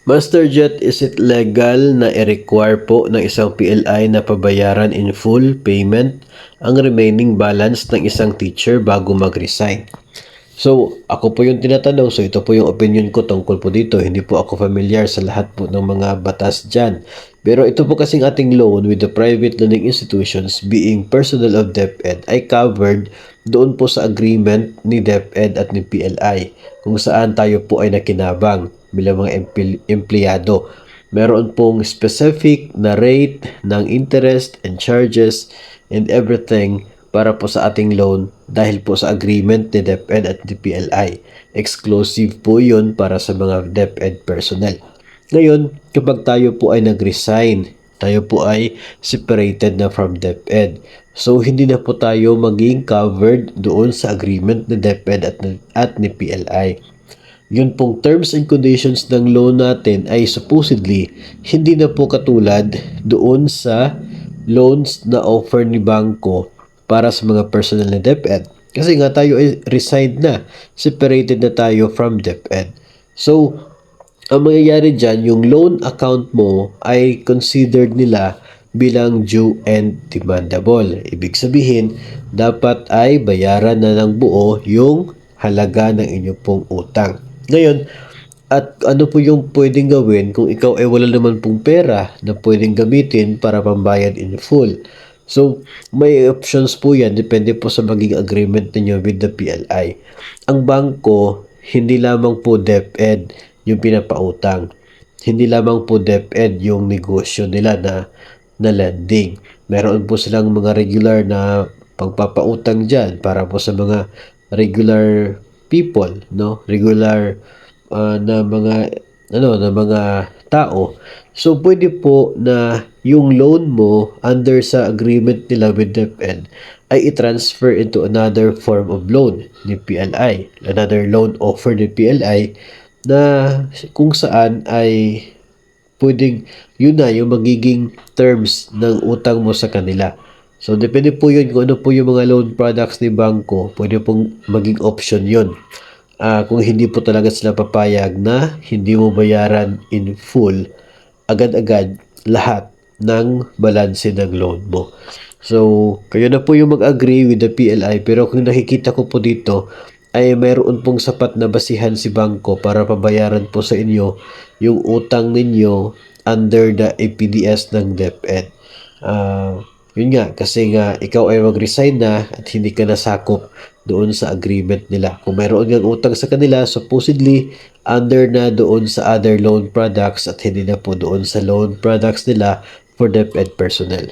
Master Jet, is it legal na i-require po ng isang PLI na pabayaran in full payment ang remaining balance ng isang teacher bago mag-resign? So, ako po yung tinatanong. So, ito po yung opinion ko tungkol po dito. Hindi po ako familiar sa lahat po ng mga batas dyan. Pero ito po kasing ating loan with the private learning institutions being personnel of DepEd ay covered doon po sa agreement ni DepEd at ni PLI kung saan tayo po ay nakinabang bilang mga empleyado. Meron pong specific na rate ng interest and charges and everything para po sa ating loan dahil po sa agreement ni DepEd at ni PLI. Exclusive po yun para sa mga DepEd personnel. Ngayon, kapag tayo po ay nag-resign, tayo po ay separated na from DepEd. So, hindi na po tayo maging covered doon sa agreement ni DepEd at ni PLI. Yun pong terms and conditions ng loan natin ay supposedly hindi na po katulad doon sa loans na offer ni bangko para sa mga personal na DepEd. Kasi nga tayo ay resigned na, separated na tayo from DepEd. So, ang mangyayari dyan, yung loan account mo ay considered nila bilang due and demandable. Ibig sabihin, dapat ay bayaran na ng buo yung halaga ng inyong pong utang. Ngayon, at ano po yung pwedeng gawin kung ikaw ay wala naman pong pera na pwedeng gamitin para pambayad in full? So, may options po yan. Depende po sa maging agreement ninyo with the PLI. Ang bangko, hindi lamang po DepEd yung pinapautang. Hindi lamang po DepEd yung negosyo nila na lending. Meron po silang mga regular na pagpapautang dyan para po sa mga regular people, no? Regular na mga tao. So pwede po na yung loan mo under sa agreement nila with DepEd ay i-transfer into another form of loan ni PLI, another loan offer ni PLI na kung saan ay pwedeng yun na yung magiging terms ng utang mo sa kanila. So, depende po yun kung ano po yung mga loan products ni bangko. Pwede pong maging option yun. Kung hindi po talaga sila papayag na hindi mo bayaran in full, agad-agad lahat ng balanse ng loan mo. So, kayo na po yung mag-agree with the PLI. Pero kung nakikita ko po dito, ay mayroon pong sapat na basihan si bangko para pabayaran po sa inyo yung utang ninyo under the APDS ng DepEd. Yun nga, kasi nga ikaw ay mag-resign na at hindi ka nasakop doon sa agreement nila. Kung mayroon kang utang sa kanila, supposedly under na doon sa other loan products at hindi na po doon sa loan products nila for DepEd personnel.